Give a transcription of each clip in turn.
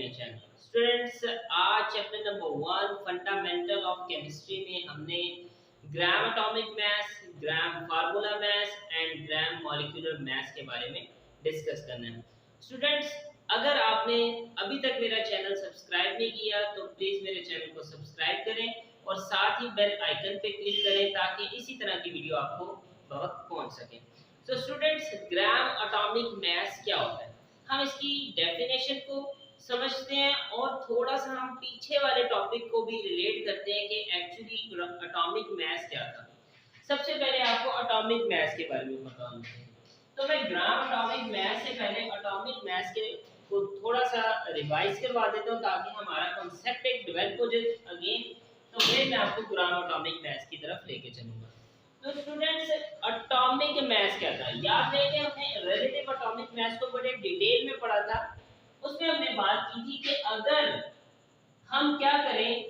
अपने channel. Students, आज chapter number 1 fundamental of chemistry में हमने gram atomic mass, gram formula mass and gram molecular mass के बारे में डिस्कस करना है। स्टूडेंट्स, अगर आपने अभी तक मेरा चैनल सब्सक्राइब नहीं किया तो प्लीज मेरे चैनल को सब्सक्राइब करें और साथ ही बेल आइकन पे क्लिक करें ताकि इसी तरह की वीडियो आपको बवक्त पहुंच सके। तो स्टूडेंट्स, ग्राम एटॉमिक मास क्या होता है, हम इसकी डेफिनेशन को समझते हैं और थोड़ा सा हम पीछे वाले टॉपिक को भी रिलेट करते हैं कि एक्चुअली एटॉमिक मास क्या था। सबसे पहले आपको एटॉमिक मास के बारे में पता होना चाहिए। तो मैं ग्राम एटॉमिक मास से पहले एटॉमिक मास के को थोड़ा सा रिवाइज करवा देता हूँ ताकि हमारा कॉन्सेप्ट एक डेवलप हो जाए अगेन। तो फिर मैं आपको ग्राम एटॉमिक मास की तरफ लेके चलूंगा। तो स्टूडेंट्स, एटॉमिक मास क्या था, याद है कि हमने रिलेटिव एटॉमिक मास को बड़े डिटेल में पढ़ा था। उसमें हमने बात की थी कि अगर हम क्या करें,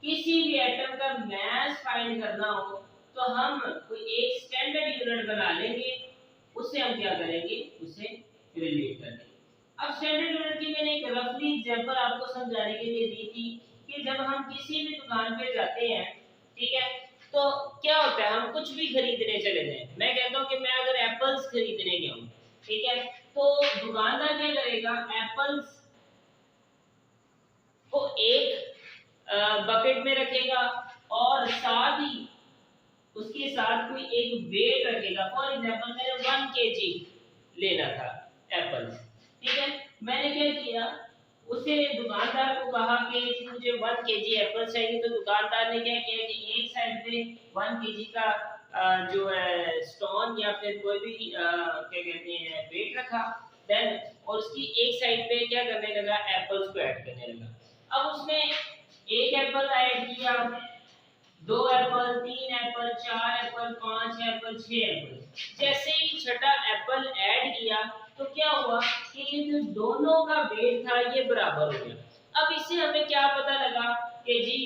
किसी भी एटम का मास फाइंड करना हो तो हम कोई एक स्टैंडर्ड यूनिट बना लेंगे, उससे हम क्या करेंगे, उसे रिलेट करेंगे। अब स्टैंडर्ड यूनिट की मैंने एक रफली एग्जांपल आपको समझाने के लिए दी थी कि जब हम किसी भी दुकान पे जाते हैं, ठीक है, तो क्या होता है, हम कुछ भी खरीदने चले जाएं। मैं कहता हूं कि मैं अगर एप्पल्स खरीदने गया हूं, ठीक है, तो दुकानदार क्या करेगा, एप्पल्स को एक बकेट में रखेगा और साथ ही उसके साथ कोई एक वेट रखेगा। फॉर एग्जांपल मैंने 1 केजी लेना था एप्पल्स, ठीक है, मैंने क्या किया, उसे दुकानदार को कहा कि मुझे 1 केजी एप्पल चाहिए। तो दुकानदार ने क्या किया कि एक साइड पे 1 केजी का जो है स्टोन या फिर कोई भी क्या कहते हैं वेट रखा, देन और उसकी एक साइड पे क्या करने लगा, एप्पल्स को ऐड करने लगा। अब उसने एक एप्पल ऐड किया, 2 Apple, 3 Apple, 4 Apple, 5 Apple, 6 Apple. जैसे ही छठा एप्पल ऐड किया तो क्या हुआ कि ये जो दोनों का वेट था ये बराबर हो गया। अब इससे हमें क्या पता लगा कि जी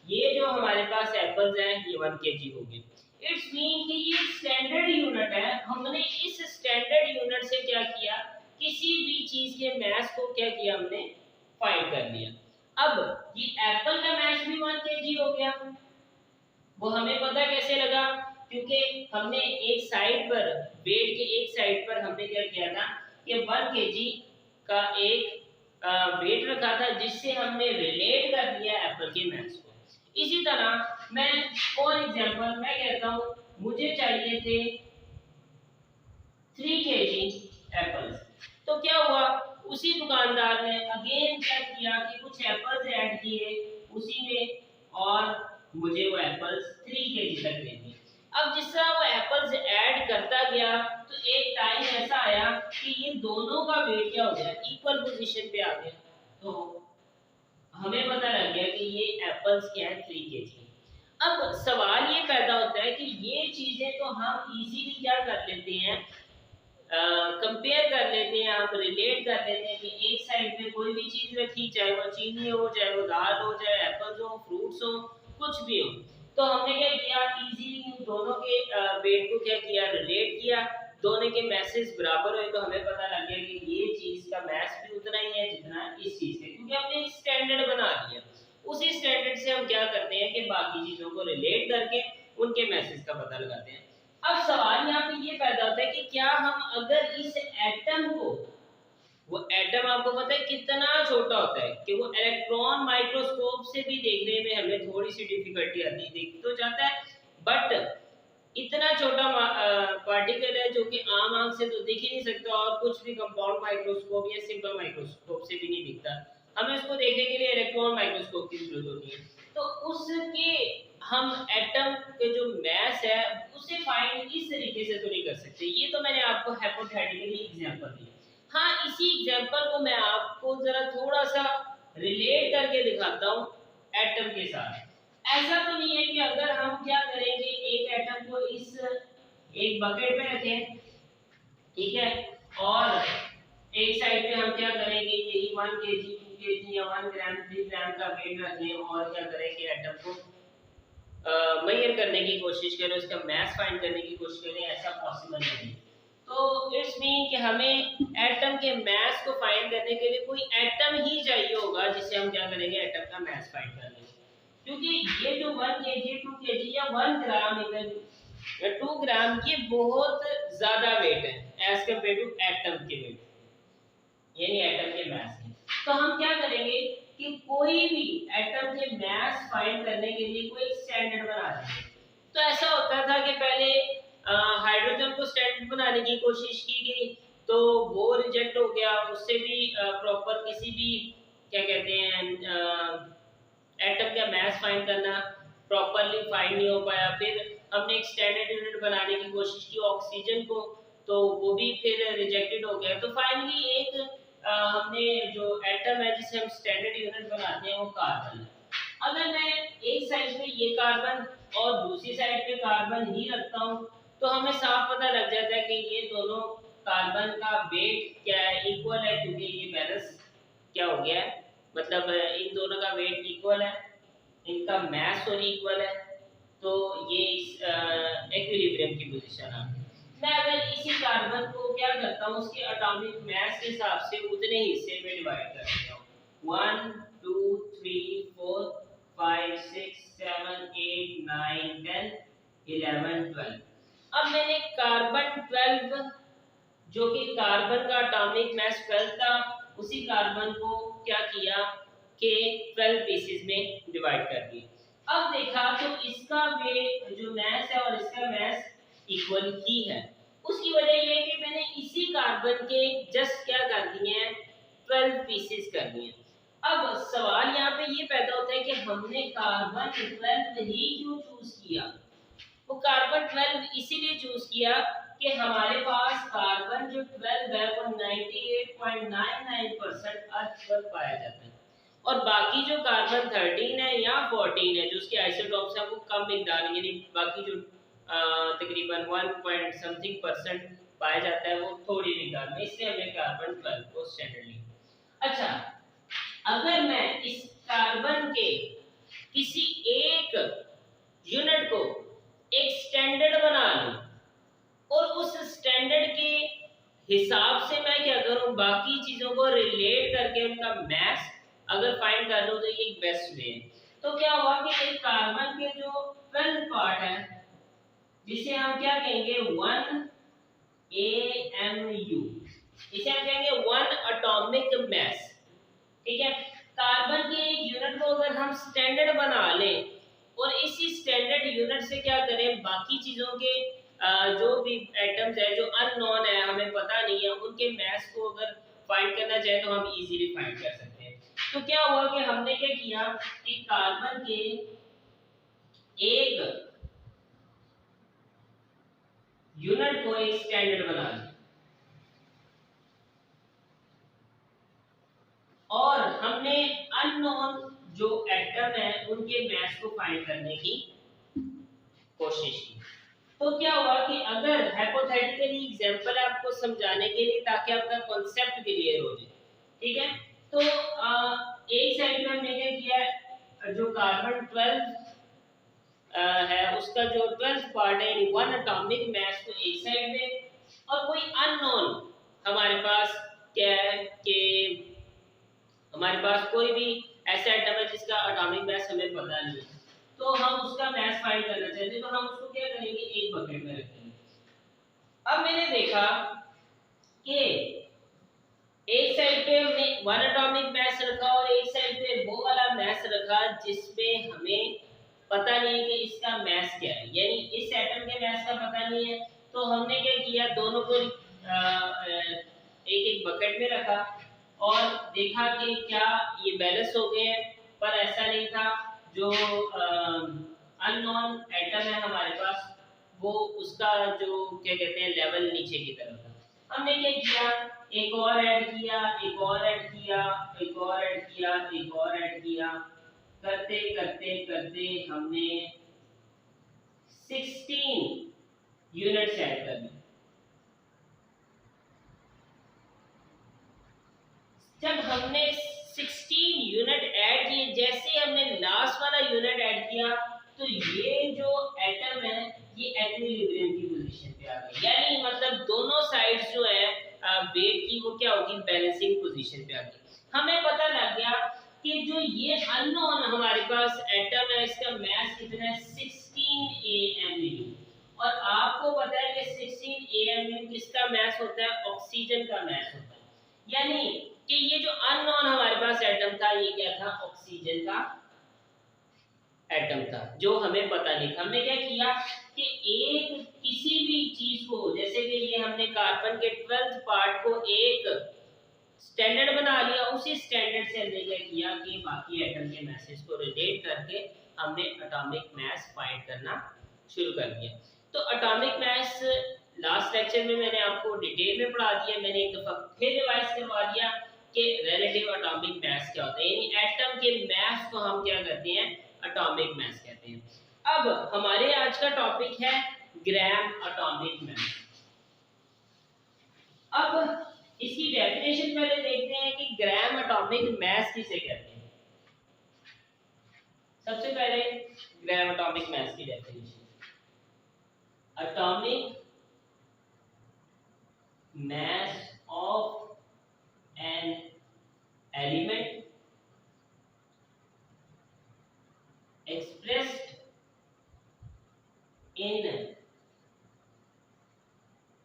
ये जो हमारे पास एप्पल्स हैं ये 1 केजी हो गए। इट्स मीन कि ये स्टैंडर्ड यूनिट है। हमने इस स्टैंडर्ड यूनिट से क्या किया, किसी भी चीज के मास को क्या किया, हमने फाइंड कर लिया। अब ये एप्पल का मास भी 1 केजी हो गया। वो हमें पता कैसे लगा, क्योंकि हमने एक साइड पर वेट के एक साइड पर हमने क्या किया था कि 1 केजी का एक वेट रखा था जिससे हमने रिलेट कर दिया एप्पल के मास को। इसी तरह मैं फॉर एग्जांपल मैं कहता हूं मुझे चाहिए थे 3 केजी एप्पल्स। तो क्या हुआ, उसी दुकानदार ने अगेन क्या किया कि कुछ एप्पल्स ऐड किए उसी में और मुझे वो एप्पल्स 3 केजी तक दे दिए। अब जिस तरह वो एप्पल्स ऐड करता गया तो एक टाइम ऐसा आया कि ये दोनों का वेट क्या हो गया, इक्वल पोजीशन पे आ गया। तो हमें पता लग गया कि ये एप्पल्स क्या है, 3 केजी। अब सवाल ये पैदा होता है कि ये चीजें तो हम इजीली क्या कर लेते हैं, कंपेयर कर लेते हैं, हम रिलेट कर लेते हैं कि एक साइड पे कोई भी चीज रखी, चाहे वो चीनी हो, चाहे वो दाल हो, चाहे एप्पल्स हो, फ्रूट्स हो, कुछ भी हो, तो हमने क्या किया, इजीली दोनों के वेट को क्या किया, रिलेट किया, दोनों के मैसेज बराबर हुए तो हमें पता लग गया कि ये चीज का मैस भी उतना ही है जितना इस चीज का, क्योंकि हमने एक स्टैंडर्ड बना लिया। उसी स्टैंडर्ड से हम क्या करते हैं कि बाकी चीजों को रिलेट करके उनके मैसेज का पता लगाते हैं। अब सवाल यहाँ पे ये पैदा होता है कि क्या हम अगर इस एटम को, वो एटम आपको पता है कितना छोटा होता है कि वो इलेक्ट्रॉन माइक्रोस्कोप से भी देखने में हमें थोड़ी सी डिफिकल्टी आती है, दिख तो जाता है बट इतना छोटा पार्टिकल है जो कि आम आंख से तो दिख ही नहीं सकता और कुछ भी कंपाउंड माइक्रोस्कोप या सिंपल माइक्रोस्कोप से भी नहीं दिखता। हमें इसको देखने के लिए इलेक्ट्रॉन माइक्रोस्कोप की जरूरत होती है। तो उसके हम एटम के जो मास है उसे फाइंड इस तरीके से तो नहीं कर सकते। ये तो मैंने आपको हाइपोथेटिकली एग्जांपल दी। हाँ, इसी एग्जांपल को मैं आपको जरा थोड़ा सा रिलेट करके दिखाता हूँ एटम के साथ। ऐसा तो नहीं है कि अगर हम क्या करेंगे, एक एटम को इस एक बकेट में रखें, ठीक है, और एक साइड पे हम क्या करेंगे, यही 1 केजी, 2 केजी या 1 ग्राम, 3 ग्राम का वेट रखें और क्या करेंगे, एटम को मेजर करने की कोशिश करें, उसका मास फाइंड करने की कोशिश करें। ऐसा पॉसिबल नहीं है। तो इट्स मीन कि हमें एटम के मास को फाइंड करने के लिए कोई एटम ही चाहिए होगा जिससे हम क्या करेंगे, एटम का मास फाइंड कर लेंगे। क्योंकि ये जो 1 kg 2 kg या 1 ग्राम या 2 ग्राम ये बहुत ज्यादा वेट है एज कम्पेयर टू एटम के वेट, यानी एटम के मास के। तो हम क्या करेंगे कि कोई भी एटम के मास फाइंड करने के लिए कोई स्टैंडर्ड बना देंगे। तो ऐसा होता था कि पहले हाइड्रोजन को स्टैंडर्ड बनाने की कोशिश की गई, तो वो रिजेक्ट हो गया, उससे भी प्रॉपर किसी भी क्या कहते हैं एटम का मास फाइंड करना प्रॉपरली फाइंड नहीं हो पाया। फिर हमने एक स्टैंडर्ड यूनिट बनाने की कोशिश की ऑक्सीजन को, तो वो भी फिर रिजेक्टेड हो गया। तो फाइनली एक हमने जो एटम है जिसे हम स्टैंडर्ड यूनिट बनाते हैं वो कार्बन है। अगर मैं एक साइड पे ये कार्बन और दूसरी साइड पे कार्बन ही रखता हूँ तो हमें साफ पता लग जाता है कि ये दोनों कार्बन का वेट क्या है, इक्वल है, क्योंकि ये बैलेंस क्या हो गया है, मतलब इन दोनों का वेट इक्वल है, इनका मास और इक्वल है, तो ये इक्विलिब्रियम की पोजीशन है। मैं अगर इसी कार्बन को क्या करता हूँ उसके एटॉमिक मास के हिसाब से उतने हिस्से में डिवाइड कर देता हूँ, 1 2 3 4 5 6 7 8 9 10 11 12। अब मैंने कार्बन 12 जो कि कार्बन का एटॉमिक मास 12 था, उसी कार्बन को क्या किया कि 12 पीसेस में डिवाइड कर दिया। अब देखा तो इसका वेट जो मास है और इसका मास इक्वल ही है। उसकी वजह ये है कि मैंने इसी कार्बन के जस्ट क्या कर दिए हैं, 12 पीसेस कर दिए। अब सवाल यहाँ पे ये पैदा होता है कि हमने कार्बन 12 ही क्यों चूज किया। वो कार्बन 12 इसीलिए चूज किया कि हमारे पास कार्बन जो 12 है वो 98.99% अर्थ पर पाया जाता है, और बाकी जो कार्बन 13 है या 14 है जो उसके आइसोटॉप्स है वो कम मिकदार, यानी बाकी जो तकरीबन 1 समथिंग परसेंट पाया जाता है वो थोड़ी मिकदार में, इसलिए हमने कार्बन 12 को स्टैंडर्ड लिया। अच्छा, अगर मैं इस कार्बन के किसी एक यूनिट को एक स्टैंडर्ड बना लूं और उस स्टैंडर्ड के हिसाब से मैं क्या करूं, बाकी चीजों को रिलेट करके उनका मास अगर फाइंड कर लूं तो ये एक बेस्ट वे है। तो क्या हुआ कि एक कार्बन के जो 12 पार्ट है जिसे हम क्या कहेंगे 1 AMU, इसे हम कहेंगे 1 एटॉमिक मास, ठीक है। कार्बन के एक यूनिट को अगर हम स्टैंडर्ड बना लें और इसी स्टैंडर्ड यूनिट से क्या करें, बाकी चीजों के जो भी एटम्स है जो अननोन है हमें पता नहीं है उनके मास को अगर फाइंड करना चाहे तो हम इजीली फाइंड कर सकते हैं। तो क्या हुआ कि हमने क्या किया कि कार्बन के एक यूनिट को एक स्टैंडर्ड बना लिया और हमने अननोन जो एटम है उनके मास को फाइंड करने की कोशिश की। तो क्या हुआ कि अगर हाइपोथेटिकली एग्जांपल आपको समझाने के लिए ताकि आपका कांसेप्ट क्लियर हो जाए, ठीक है। तो एक साइड में हमने क्या किया, जो कार्बन 12 है उसका जो 12th पार्ट है यानी 1 एटॉमिक मास को एक साइड में, और कोई अननोन हमारे पास क्या है कि हमारे पास कोई भी ऐसा एटम है जिसका एटॉमिक मास हमें पता नहीं है, तो हम उसका मास फाइंड करना चाहते हैं, तो हम उसको क्या करेंगे, एक बकेट में रखेंगे। अब मैंने देखा कि एक साइड पे हमने 1 एटॉमिक मास रखा और एक साइड पे वो वाला मास रखा जिसमें हमें पता नहीं है कि इसका मास क्या है, यानी इस एटम के मास का पता नहीं है। तो हमने क्या किया, दोनों को एक एक बकेट में रखा और देखा कि क्या ये बैलेंस हो गए हैं, पर ऐसा नहीं था। जो अननोन एटम है हमारे पास वो उसका जो क्या कहते हैं लेवल नीचे की तरफ था। हमने क्या किया, एक और ऐड किया, एक और ऐड किया, एक और ऐड किया, एक और ऐड किया, करते करते करते हमने 16 यूनिट्स ऐड कर दी। जब हमने 16 यूनिट ऐड किए, जैसे हमने लास्ट वाला यूनिट ऐड किया तो ये जो एटम है ये इक्विलिब्रियम की पोजीशन पे आ गई, यानी मतलब दोनों साइड्स जो है वेट की वो क्या होगी, बैलेंसिंग पोजीशन पे आ गई। हमें पता लग गया कि जो ये अननोन हमारे पास एटम है इसका मास कितना है 16 AMU, और आपको पता है कि 16 AMU किसका मास होता है, ऑक्सीजन का मास होता है। यानी कि ये जो अननोन हमारे पास एटम था ये क्या था, ऑक्सीजन का एटम था, जो हमें पता नहीं था। हमने क्या किया कि एक किसी भी चीज को, जैसे कि ये हमने कार्बन के 12th पार्ट को एक स्टैंडर्ड बना लिया, उसी स्टैंडर्ड से हमने क्या किया कि बाकी एटम के मैसेज को रिलेट करके हमने एटॉमिक मास फाइंड करना शुरू कर दिया। तो एटॉमिक मास लास्ट लेक्चर में मैंने आपको डिटेल में पढ़ा दिया, मैंने एक दफा फिर रिवाइज करवा दिया कि रिलेटिव एटॉमिक मास क्या होता है, यानी एटम के मास को हम क्या कहते हैं, एटॉमिक मास कहते हैं। अब हमारे आज का टॉपिक है ग्राम एटॉमिक मास। अब इसकी डेफिनेशन पहले देखते हैं कि ग्राम एटॉमिक मास किसे कहते हैं। सबसे पहले ग्राम एटॉमिक मास की definition, atomic mass of an element expressed in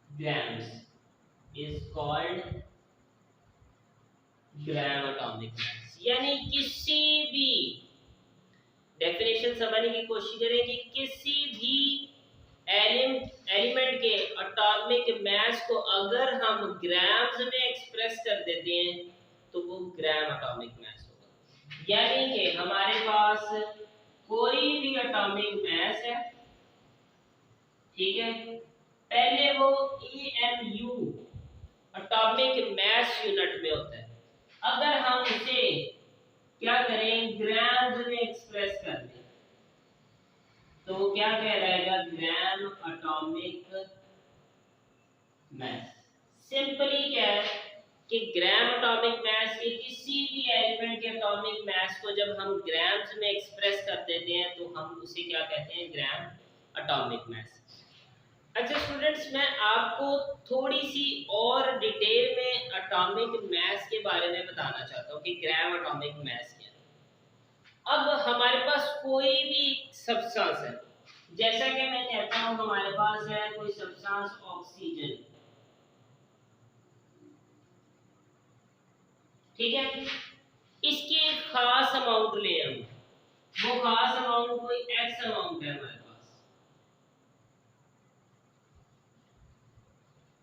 grams is called gram atomic mass. यानी किसी भी डेफिनेशन समझने की कोशिश करें कि किसी भी एलिमेंट के एटॉमिक मास को अगर हम ग्राम्स में एक्सप्रेस कर देते हैं तो वो ग्राम एटॉमिक मास होगा। यानी कि हमारे पास कोई भी एटॉमिक मास है, ठीक है, पहले वो AMU एटॉमिक मास यूनिट में होता है, अगर हम उसे क्या करें, ग्राम्स में एक्सप्रेस कर दें तो वो क्या कहलाएगा, ग्राम एटॉमिक मास। सिंपली क्या है कि ग्राम एटॉमिक मास के किसी भी एलिमेंट के एटॉमिक मास को जब हम ग्राम्स में एक्सप्रेस कर देते हैं तो हम उसे क्या कहते हैं, ग्राम एटॉमिक मास। अच्छा स्टूडेंट्स, मैं आपको थोड़ी सी और डिटेल में एटॉमिक मास के बारे में बताना चाहता हूँ कि ग्राम एटॉमिक मास क्या है। अब हमारे पास कोई भी सब्सटेंस है, जैसा कि मैं कहता हूँ हमारे पास है कोई सब्सटेंस ऑक्सीजन, ठीक है, इसकी एक खास अमाउंट ले हम, वो खास अमाउंट कोई एक्स अमाउंट है हमारे पास,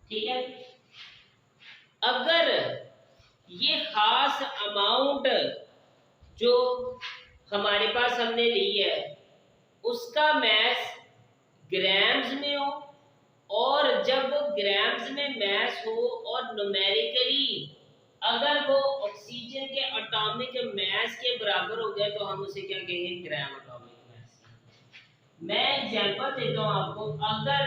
ठीक है। अगर ये खास अमाउंट जो हमारे पास हमने ली है उसका मास ग्राम्स में हो, और जब वो ग्राम्स में मास हो और न्यूमेरिकली अगर वो ऑक्सीजन के एटॉमिक मास के बराबर हो गया तो हम उसे क्या कहेंगे, ग्राम एटॉमिक मास। मैं एग्जांपल देता हूं आपको, अगर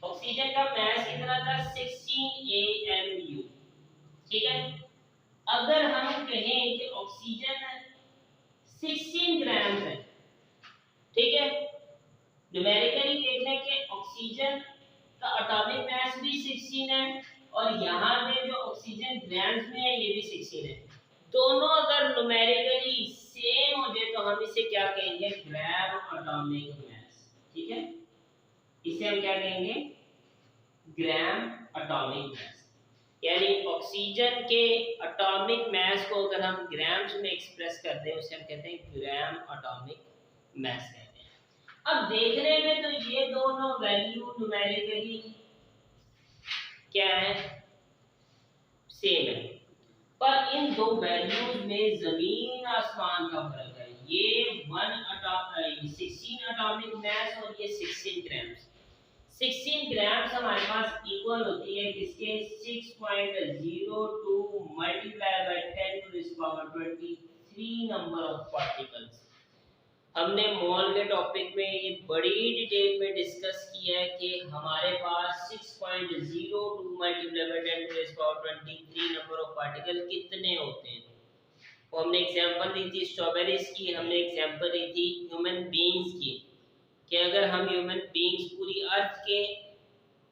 ऑक्सीजन का मास कितना था 16 AMU, ठीक है, अगर हम कहें कि ऑक्सीजन 16 ग्राम है, ठीक है, न्यूमेरिकली देखने के ऑक्सीजन का एटॉमिक मास भी 16 है और यहाँ पे जो ऑक्सीजन ग्राम्स में है ये भी 16 है, दोनों अगर न्यूमेरिकली सेम हो जाए तो हम इसे क्या कहेंगे, ग्राम एटॉमिक मास, ठीक है, इसे हम क्या कहेंगे, ग्राम एटॉमिक मास। यानी ऑक्सीजन के एटॉमिक मास को अगर हम ग्राम्स में एक्सप्रेस कर दें उसे हम कहते हैं ग्राम एटॉमिक मास कहते हैं। अब देखने में तो ये दोनों वैल्यू न्यूमेरिकली क्या है, सेम है, पर इन दो वैल्यूज में जमीन आसमान का फर्क है। ये 16 एटॉमिक मास और ये 16 ग्राम्स। 16 ग्राम्स हमारे पास इक्वल होती है किसके, 6.02 multiply by 10 to the power 23 number of particles. हमने मोल के टॉपिक में ये बड़ी डिटेल में डिस्कस किया है कि हमारे पास 6.02 multiply by 10 to the power 23 number of particle कितने होते हैं। वो हमने एग्जांपल दी थी स्ट्रॉबेरीज की, हमने एग्जांपल दी थी ह्यूमन बीइंग्स की कि अगर हम ह्यूमन बीइंग्स पूरी अर्थ के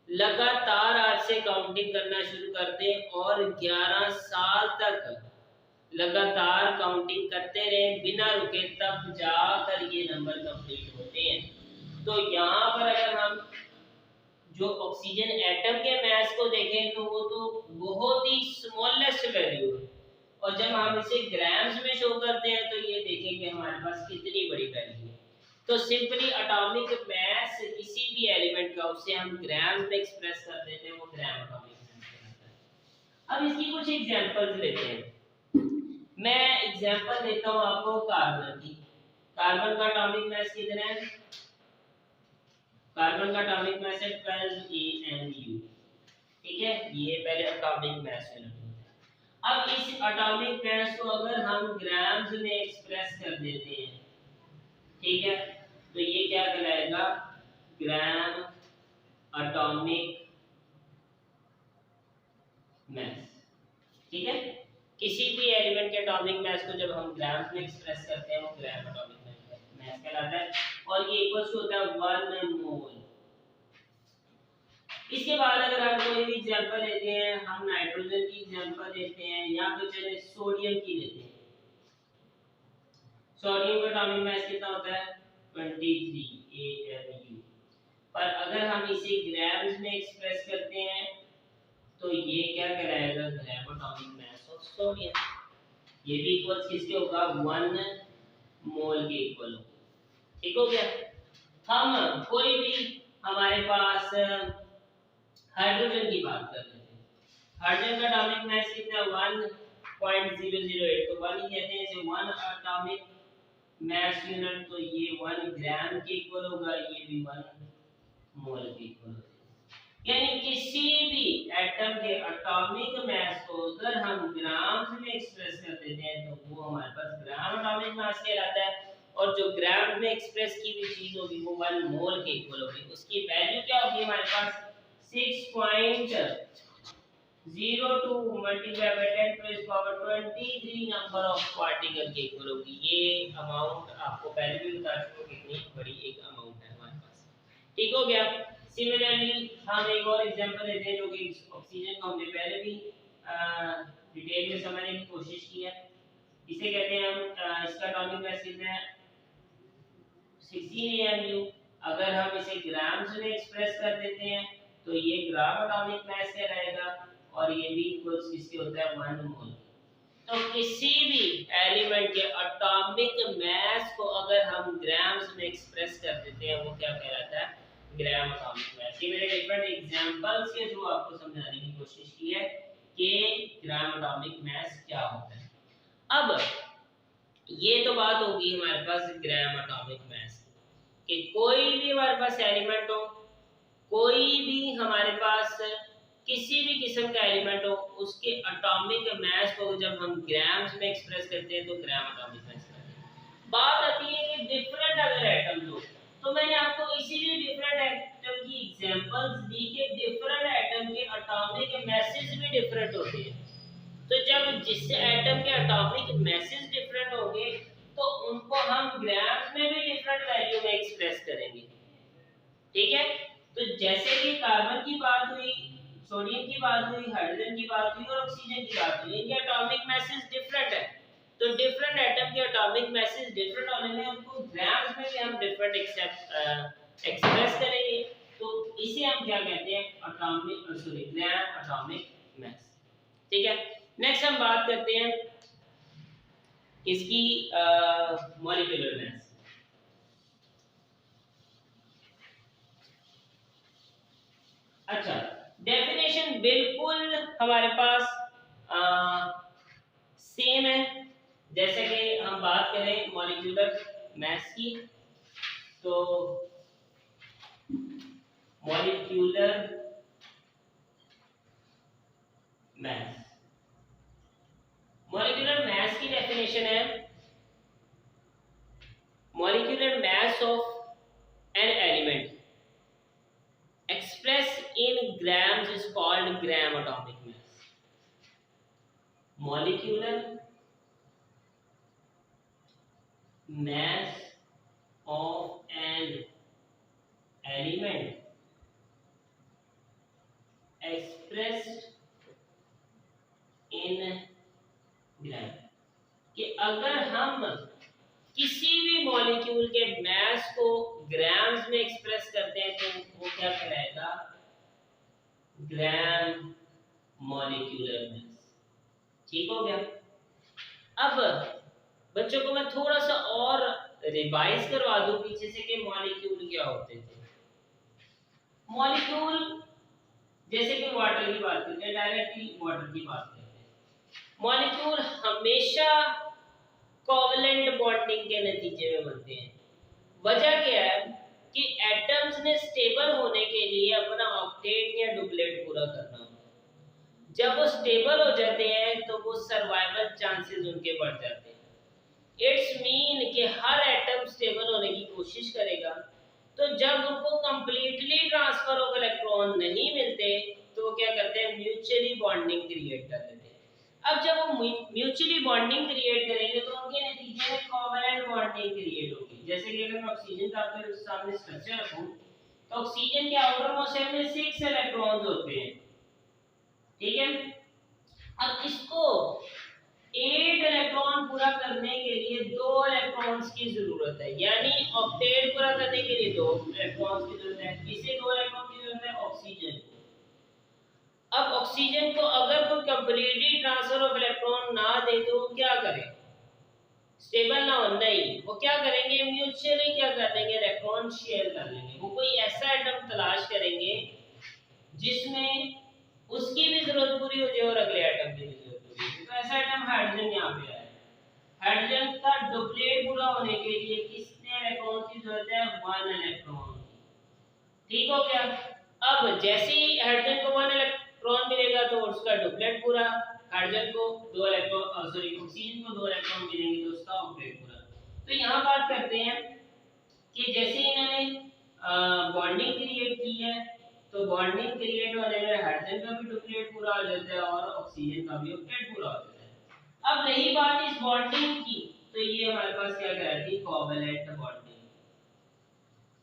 लगातार आज से काउंटिंग करना शुरू कर दें और 11 साल तक लगातार काउंटिंग करते रहे बिना रुके, तब जाकर ये नंबर कंप्लीट होते हैं। तो यहाँ पर अगर हम जो ऑक्सीजन एटम के मास को देखें तो वो तो बहुत ही स्मॉलेस्ट वैल्यू है, और जब हम इसे ग्राम्स में शो करते हैं तो ये देखें कि हमारे पास कितनी बड़ी वैल्यू है। तो सिंपली एटॉमिक मास किसी भी एलिमेंट का उसे हम ग्राम्स में एक्सप्रेस कर देते हैं, वो ग्राम एटॉमिक मास कहलाता है। अब इसकी कुछ एग्जांपल्स लेते हैं। मैं एग्जांपल देता हूं आपको कार्बन की। कार्बन का एटॉमिक मास कितना है? कार्बन का एटॉमिक मास है 12 AMU। ठीक है, ये पहले एटॉमिक मास यूनिट है। अब इस एटॉमिक मास को अगर हम ग्राम्स में एक्सप्रेस कर देते हैं, ठीक है, तो ये क्या कहलाएगा? Gram atomic mass. ठीक है, किसी भी एलिमेंट के एटॉमिक मास को जब हम ग्राम्स में एक्सप्रेस करते हैं वो ग्राम एटॉमिक मास कहलाता है, और ये इक्वल होता है 1 मोल। इसके बाद अगर हम कोई भी एग्जांपल लेते हैं, हम नाइट्रोजन की एग्जांपल लेते हैं या फिर चले सोडियम की लेते हैं। सोडियम का एटॉमिक मास कितना होता है? 23 AMU। पर अगर हम इसे ग्राम्स में एक्सप्रेस करते हैं तो ये क्या कहलाएगा? Gram atomic mass of sodium. ये भी इक्वल किसके होगा? 1 मोल के इक्वल होगा। ठीक हो गया। हम कोई भी हमारे पास हाइड्रोजन की बात कर लेते हैं। हाइड्रोजन का एटॉमिक मास कितना? 1.008। तो 1 ही कहते हैं इसे 1 एटॉमिक मास यूनिट, तो ये 1 ग्राम के इक्वल होगा, ये भी 1 मोल के इक्वल होगा। यानी किसी भी एटम के एटॉमिक मास को अगर हम ग्राम्स में एक्सप्रेस कर देते हैं तो वो हमारे पास ग्राम एटॉमिक मास कहलाता है, और जो ग्राम में एक्सप्रेस की हुई चीज होगी वो 1 मोल के इक्वल होगी। उसकी वैल्यू क्या होगी हमारे पास? 6.02 multiply by 10 to the power 23 number of particle के इक्वल होगी। ये अमाउंट आपको पहले भी बता चुका कितनी बड़ी एक अमाउंट है हमारे पास। ठीक हो गया। सिमिलरली हम एक और एग्जांपल लेते हैं जो कि ऑक्सीजन को हमने पहले भी डिटेल में समझने की कोशिश की है। इसे कहते हैं हम इसका एटॉमिक मास कितना है? 16 AMU। अगर हम इसे ग्राम्स में एक्सप्रेस कर देते हैं तो ये ग्राम एटॉमिक मास कहलाएगा, और ये भी इक्वल्स किसके होता है? 1 मोल। तो किसी भी एलिमेंट के एटॉमिक मास को अगर हम ग्राम्स में एक्सप्रेस कर देते हैं वो क्या कहलाता है? Gram atomic mass. ये मैंने डिफरेंट एग्जांपल्स के थ्रू आपको समझाने की कोशिश की है कि ग्राम एटॉमिक मास क्या होता है। अब ये तो बात होगी हमारे पास ग्राम एटॉमिक मास कि कोई भी हमारे पास एलिमेंट हो, कोई भी हमारे पास किसी भी किस्म का एलिमेंट हो, उसके एटॉमिक मास को जब हम ग्राम्स में एक्सप्रेस करते हैं तो ग्राम एटॉमिक मास कहते हैं। बात आती है कि डिफरेंट अगर एटम्स हो, तो मैंने आपको इसीलिए डिफरेंट एटम की एग्जांपल्स दी कि डिफरेंट एटम के एटॉमिक मासेस भी डिफरेंट होते हैं। तो जब जिस एटम के एटॉमिक मासेस डिफरेंट होंगे तो उनको हम ग्राम्स में भी डिफरेंट वैल्यू में एक्सप्रेस करेंगे। ठीक है, तो जैसे कि कार्बन की बात हुई, सोडियम की बात हुई, हाइड्रोजन की बात हुई और ऑक्सीजन की बात हुई, इनके एटॉमिक मासेस डिफरेंट है। तो डिफरेंट एटम के एटॉमिक मासेस डिफरेंट होने में उनको ग्राम्स में भी हम डिफरेंट एक्सप्रेस करेंगे। तो इसे हम क्या कहते हैं? Gram atomic mass. ठीक है, नेक्स्ट हम बात करते हैं इसकी मॉलिक्यूलर मास। अच्छा, डेफिनेशन बिल्कुल हमारे पास सेम है। जैसे कि हम बात करें मॉलिक्यूलर मास की, तो मॉलिक्यूलर मास, मॉलिक्यूलर मास की डेफिनेशन है molecular mass of an element expressed in grams is called gram atomic mass. Molecular mass of an के मास को ग्राम्स में एक्सप्रेस करते हैं तो वो क्या कहलाएगा, ग्राम मॉलिक्यूलर मास। ठीक हो गया। अब बच्चों को मैं थोड़ा सा और रिवाइज करवा दूं पीछे से कि मॉलिक्यूल क्या होते थे। मॉलिक्यूल जैसे कि वाटर की बात करते हैं, डायरेक्टली वाटर की बात करते हैं, मॉलिक्यूल हमेशा कोवलेंट बॉन्डिंग के नतीजे में बनते हैं। वजह क्या है कि एटम्स ने स्टेबल होने के लिए अपना ऑक्टेट या डुप्लेट पूरा करना होता है। जब वो स्टेबल हो जाते हैं तो वो सर्वाइवल चांसेस उनके बढ़ जाते हैं। इट्स मीन कि हर एटम स्टेबल होने की कोशिश करेगा, तो जब उनको कंप्लीटली ट्रांसफर ऑफ इलेक्ट्रॉन नहीं मिलते तो वो क्या करते हैं, म्यूचुअली बॉन्डिंग क्रिएट कर लेते हैं। अब जब वो म्यूचुअली बॉन्डिंग क्रिएट करेंगे तो उनके नतीजे में कोवलेंट बॉन्डिंग क्रिएट होगी। जैसे कि अगर मैं ऑक्सीजन का आपके सामने स्ट्रक्चर रखूं तो ऑक्सीजन के आउटर मोस्ट में 6 इलेक्ट्रॉन्स होते हैं, ठीक है। अब इसको 8 इलेक्ट्रॉन पूरा करने के लिए 2 इलेक्ट्रॉन्स की जरूरत है, यानी ऑक्टेट पूरा करने के लिए 2 इलेक्ट्रॉन्स की जरूरत है। इसे 2 इलेक्ट्रॉन की जरूरत है ऑक्सीजन को। अब ऑक्सीजन को अगर कोई कंप्लीटली ट्रांसफर ऑफ इलेक्ट्रॉन ना दे तो वो क्या करे, स्टेबल ना हो, नहीं, वो क्या करेंगे, म्यूचुअली क्या कर लेंगे, इलेक्ट्रॉन शेयर कर लेंगे। वो कोई ऐसा एटम तलाश करेंगे जिसमें उसकी भी जरूरत पूरी हो जाए और अगले एटम की भी जरूरत पूरी हो जाए। तो ऐसा एटम हाइड्रोजन यहाँ पे है। हाइड्रोजन का डुप्लेट पूरा होने के लिए कितने इलेक्ट्रॉन की जरूरत है, 1 इलेक्ट्रॉन। ठीक हो गया। अब जैसे ही हाइड्रोजन को 1 इलेक्ट्रॉन मिलेगा तो उसका डुप्लेट पूरा, हाइड्रोजन को 2 इलेक्ट्रॉन, सॉरी ऑक्सीजन को 2 इलेक्ट्रॉन मिलेंगे तो उसका डुप्लेट पूरा। तो यहाँ बात करते हैं कि जैसे इन्होंने बॉन्डिंग क्रिएट की है तो बॉन्डिंग क्रिएट होने में हाइड्रोजन का भी डुप्लेट पूरा हो जाता है और ऑक्सीजन का भी डुप्लेट पूरा हो जाता है। अब रही बात इस बॉन्डिंग की, तो ये हमारे पास क्या कहलाती है, कोवलेंट बॉन्डिंग।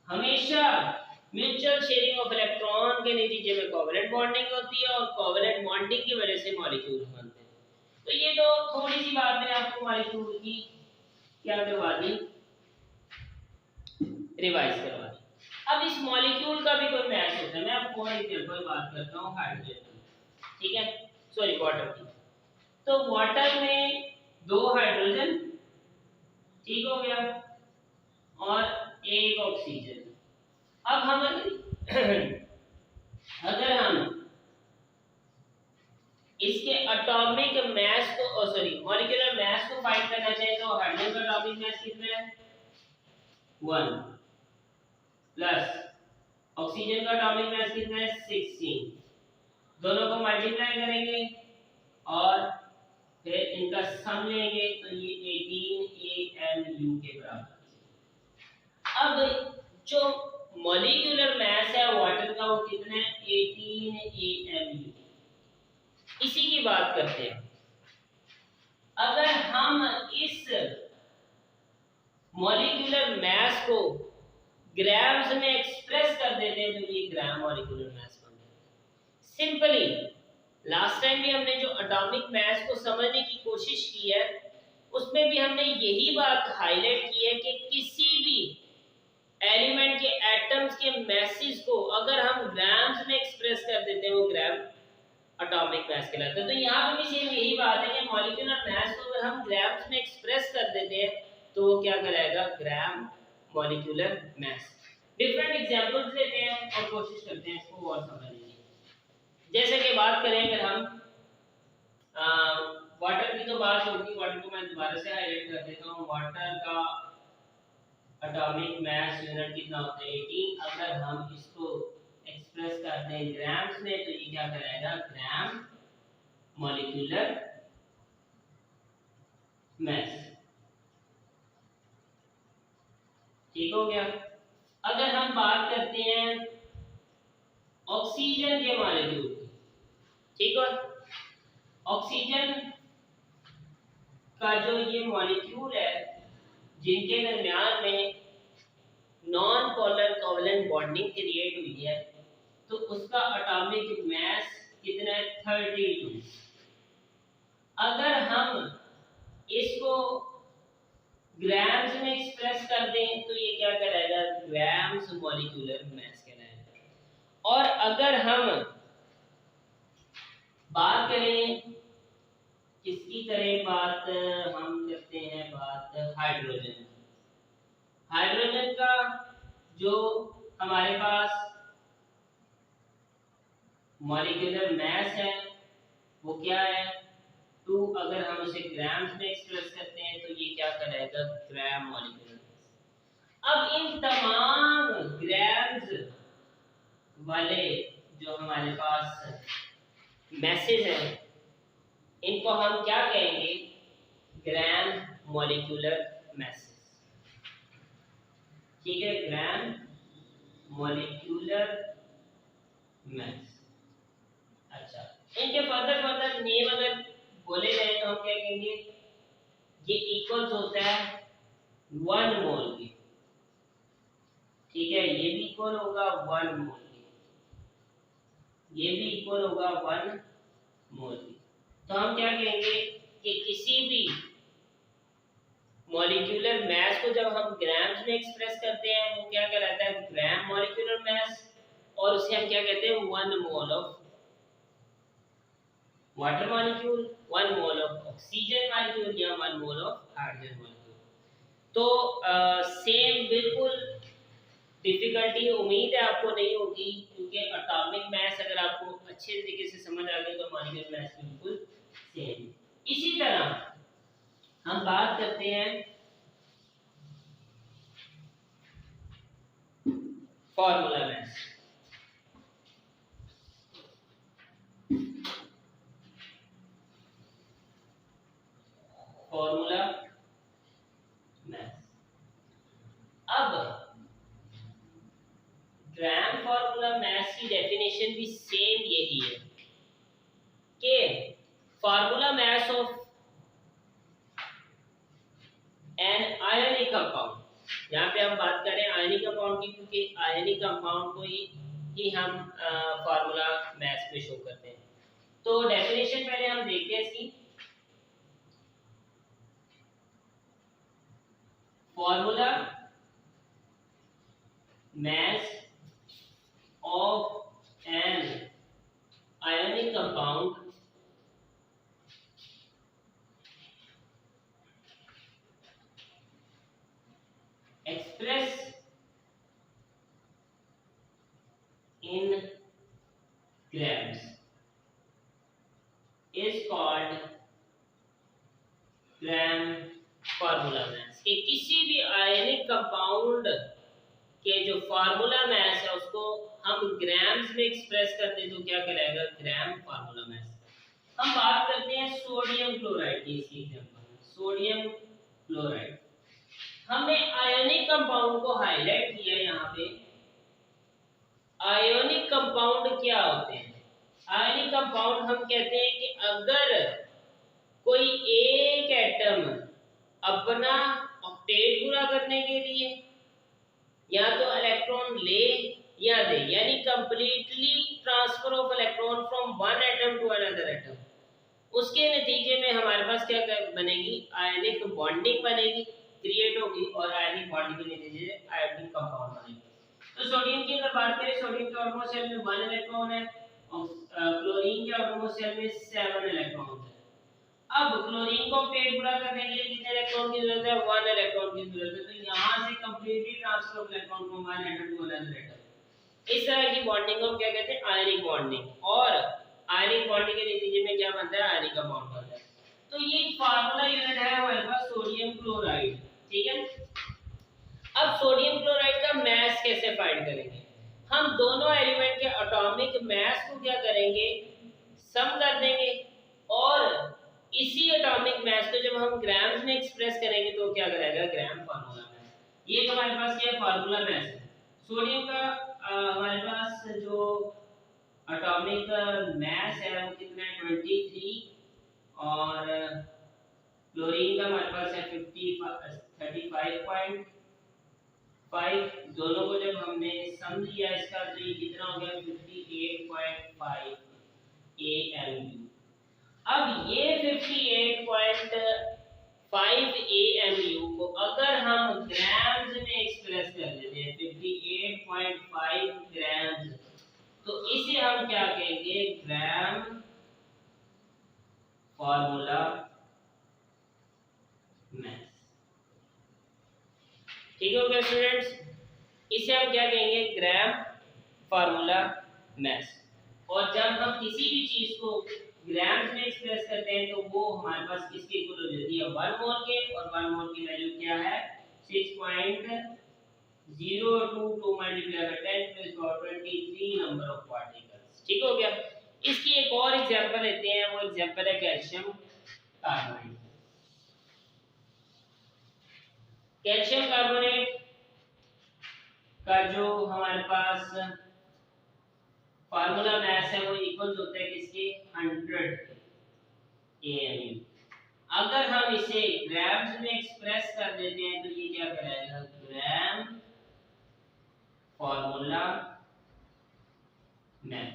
हमेशा म्यूचुअल शेयरिंग ऑफ इलेक्ट्रॉन के नतीजे में कोवलेंट बॉन्डिंग होती है और कोवलेंट बॉन्डिंग की वजह से मॉलिक्यूल बनते हैं। तो ये तो थोड़ी सी बात मैंने आपको मॉलिक्यूल की क्या करवा दी, रिवाइज करवा दी। अब इस मॉलिक्यूल का भी कोई मैच होता है। मैं आपको फॉर एग्जांपल बात करता हूं हाइड्रोजन, ठीक है, सॉरी वाटर की। तो वाटर में 2 हाइड्रोजन, ठीक हो गया, और 1 ऑक्सीजन। अब हम अगर हम इसके एटॉमिक मास को, सॉरी मॉलिक्यूलर मास को फाइंड करना चाहें तो हाइड्रोजन का एटॉमिक मास कितना है, 1, प्लस ऑक्सीजन का एटॉमिक मास कितना है, 16। दोनों को मल्टीप्लाई करेंगे और फिर इनका सम लेंगे तो ये 18 AMU के बराबर। अब जो मॉलिक्यूलर मास है वाटर का वो कितना है, 18 AMU। इसी की बात करते हैं। अगर हम इस मॉलिक्यूलर मास को ग्राम्स में एक्सप्रेस कर देते हैं तो ये ग्राम मॉलिक्यूलर मास बन जाता है। सिंपली लास्ट टाइम भी हमने जो एटॉमिक मास को समझने की कोशिश की है उसमें भी हमने यही बात हाईलाइट की है कि किसी भी एलिमेंट के एटम्स के मैसेज को अगर हम ग्राम्स में एक्सप्रेस कर देते हैं वो ग्राम एटॉमिक मास कहलाता है। तो यहाँ पे भी सेम यही बात है कि मॉलिक्यूलर मास को अगर हम ग्राम्स में एक्सप्रेस कर देते हैं तो वो क्या कहलाएगा, gram molecular mass. Different examples लेते हैं और कोशिश करते हैं इसको और समझने की। जैसे कि बात करें अगर हम वाटर की तो बात होगी, वाटर को मैं दोबारा से हाईलाइट कर देता हूँ। वाटर का एटॉमिक मास यूनिट कितना होता है, 18। अगर हम इसको एक्सप्रेस करते हैं ग्राम्स में तो ये क्या कहलाएगा, ग्राम मॉलिक्यूलर मास। ठीक हो गया। अगर हम बात करते हैं ऑक्सीजन के मॉलिक्यूल की, ठीक है, ऑक्सीजन का जो ये मॉलिक्यूल है जिनके दरमियान में non polar covalent bonding create हुई है तो उसका एटॉमिक मास कितना है, 32। अगर हम इसको ग्राम्स में एक्सप्रेस कर दें तो ये क्या कहलाएगा, ग्राम्स मॉलिक्यूलर मास कहलाएगा। और अगर हम बात करें, किसकी करें बात, हम करते हैं बात हाइड्रोजन। हाइड्रोजन का जो हमारे पास मॉलिक्यूलर मास है वो क्या है, 2। अगर हम उसे ग्राम्स में एक्सप्रेस करते हैं तो ये क्या कहलाएगा, ग्राम मॉलिक्यूलर मास। अब इन तमाम ग्राम्स वाले जो हमारे पास मैसेज है, इनको हम क्या कहेंगे, ग्राम मॉलिक्यूलर मैसेज। ठीक है, ग्राम मॉलिक्यूलर मास। अच्छा, इनके फर्दर नेम अगर बोले जाए तो हम क्या कहेंगे, ये इक्वल्स होता है 1 मोल के। ठीक है, ये भी इक्वल होगा 1 मोल के, ये भी इक्वल होगा 1 मोल के। तो हम क्या कहेंगे कि किसी भी मॉलिक्यूलर मास को जब हम ग्राम्स में एक्सप्रेस करते हैं वो क्या कहलाता है, ग्राम मॉलिक्यूलर मास। और उसे हम क्या कहते हैं, 1 mole of water molecule, 1 mole of oxygen molecule या 1 मोल ऑफ हाइड्रोजन मॉलिक्यूल। तो सेम बिल्कुल डिफिकल्टी उम्मीद है आपको नहीं होगी, क्योंकि एटॉमिक मास अगर आपको अच्छे तरीके से समझ आ गई तो मॉलिक्यूलर मास बिल्कुल सेम। इसी तरह हम बात करते हैं फॉर्मूला मास। फॉर्मूला मास, अब ग्राम फॉर्मूला मास की डेफिनेशन भी सेम यही है कि formula mass of an ionic compound, यहाँ पे हम बात करें आयनिक कंपाउंड की, क्योंकि आयनिक कंपाउंड को ही हम फॉर्मूला मास में शो करते हैं। तो डेफिनेशन पहले हम देखते हैं इसकी। Formula mass of an ionic compound expressed in grams is called gram formula mass. कि किसी भी आयनिक कंपाउंड के जो फार्मूला मास है उसको हम ग्राम्स में एक्सप्रेस करते हैं तो क्या कहलाएगा, ग्राम फार्मूला मास। हम बात करते हैं सोडियम क्लोराइड की, इसकी एग्जांपल सोडियम क्लोराइड। हमने आयनिक कंपाउंड को हाईलाइट किया है यहाँ पे। आयनिक कंपाउंड क्या होते हैं, आयनिक कंपाउंड हम कहते हैं कि अगर कोई एक एटम अपना ऑक्टेट पूरा करने के लिए या तो इलेक्ट्रॉन ले या दे, यानी completely transfer of electron from one atom to another atom, उसके नतीजे में हमारे पास क्या बनेगी, आयनिक बॉन्डिंग बनेगी, क्रिएट होगी और आयनिक बॉन्डिंग के नतीजे से आयनिक कंपाउंड बनेगी। तो सोडियम की अगर बात करें, सोडियम के ऑटोमोस शेल में 1 इलेक्ट्रॉन है और क्लोरीन के ऑटोमोस शेल में 7 इलेक्ट्रॉन है। अब क्लोरीन को पेट पूरा करने के लिए कितने इलेक्ट्रॉन की जरूरत है, 1 इलेक्ट्रॉन की जरूरत है। तो यहां से completely transfer of electron from one atom to another atom, इस तरह की बॉन्डिंग को क्या कहते हैं, आयनिक बॉन्डिंग। और आयनिक बॉन्डिंग के नतीजे में क्या बनता है, आयनिक कंपाउंड बनता है। तो ये फार्मूला यूनिट है हमारे पास सोडियम क्लोराइड। ठीक है, अब सोडियम क्लोराइड का मास कैसे फाइंड करेंगे, हम दोनों एलिमेंट के एटॉमिक मास को क्या करेंगे, सम कर देंगे और इसी एटॉमिक मास को जब हम ग्राम्स में एक्सप्रेस करेंगे तो क्या करेगा, ग्राम फार्मूला मास। ये तो हमारे पास क्या फार्मूला मास है। सोडियम का हमारे पास जो एटॉमिक मास है वो कितना है, 23, और क्लोरीन का हमारे पास है 35.5। दोनों को जब हमने सम लिया इसका तो ये कितना हो गया, 58.5 AMU। अब ये 58.5 5 AMU को अगर हम ग्राम्स में एक्सप्रेस कर देते हैं 58.5 ग्राम्स, तो इसे हम क्या कहेंगे, ग्राम फार्मूला मास। ठीक हो गया स्टूडेंट्स, इसे हम क्या कहेंगे, ग्राम फार्मूला मास। और जब हम किसी भी चीज को ग्राम्स में एक्सप्रेस करते हैं तो वो हमारे पास किसके इक्वल हो जाती है, 1 मोल के, और 1 मोल की वैल्यू क्या है, 6.022 multiply by 10 plus 23 number of particles. ठीक हो गया। इसकी एक और एग्जांपल लेते हैं, वो एग्जांपल है कैल्शियम कार्बोनेट। कैल्शियम कार्बोनेट का जो हमारे पास फार्मूला मास है वो इक्वल होता है किसके, 100 AMU। अगर हम इसे ग्राम्स में एक्सप्रेस कर देते हैं तो ये क्या कराएगा, ग्राम फार्मूला मास।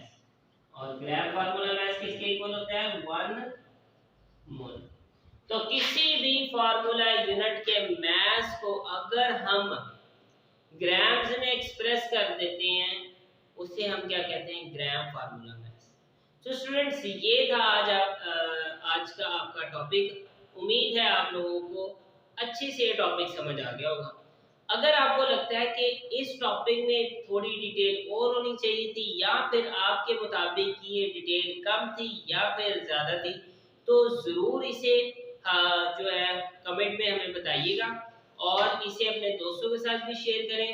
और ग्राम फार्मूला मास किसके इक्वल होता है, 1 मोल। तो किसी भी फार्मूला यूनिट के मास को अगर हम ग्राम्स में एक्सप्रेस कर देते हैं उसे हम क्या कहते हैं, ग्राम फार्मूला मास। तो स्टूडेंट्स ये था आज का आपका टॉपिक। उम्मीद है आप लोगों को अच्छे से ये टॉपिक समझ आ गया होगा। अगर आपको लगता है कि इस टॉपिक में थोड़ी डिटेल और होनी चाहिए थी, या फिर आपके मुताबिक ये डिटेल कम थी या फिर ज़्यादा थी, तो ज़रूर इसे जो है कमेंट में हमें बताइएगा, और इसे अपने दोस्तों के साथ भी शेयर करें,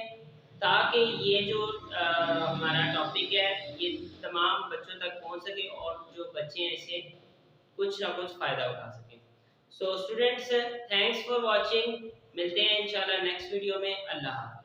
ताकि ये जो हमारा टॉपिक है ये तमाम बच्चों तक पहुंच सके और जो बच्चे हैं इसे कुछ ना कुछ फ़ायदा उठा सकें। So students, thanks for watching. मिलते हैं इंशाल्लाह नेक्स्ट वीडियो में। अल्लाह हाफ़िज़।